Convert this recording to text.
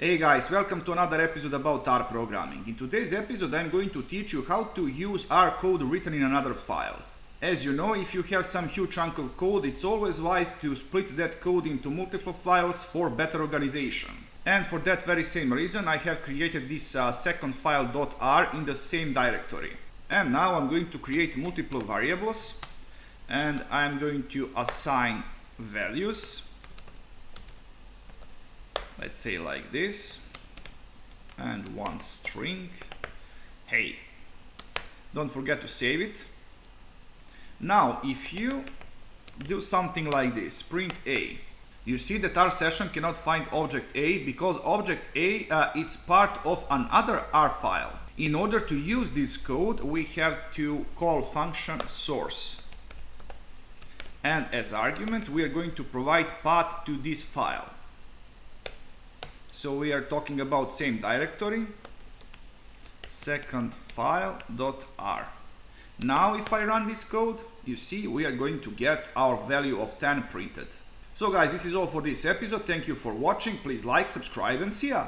Hey guys, welcome to another episode about R programming. In today's episode I'm going to teach you how to use R code written in another file. As you know, if you have some huge chunk of code, it's always wise to split that code into multiple files for better organization. And for that very same reason I have created this second file .r in the same directory. And now I'm going to create multiple variables and I'm going to assign values. Let's say like this, and one string, hey. Don't forget to save it. Now if you do something like this, print A, you see that our session cannot find object A because object A is part of another R file. In order to use this code we have to call function source, and as argument we are going to provide path to this file. So we are talking about same directory, second file.r. Now if I run this code, you see we are going to get our value of 10 printed. So guys, this is all for this episode. Thank you for watching. Please like, subscribe and see ya!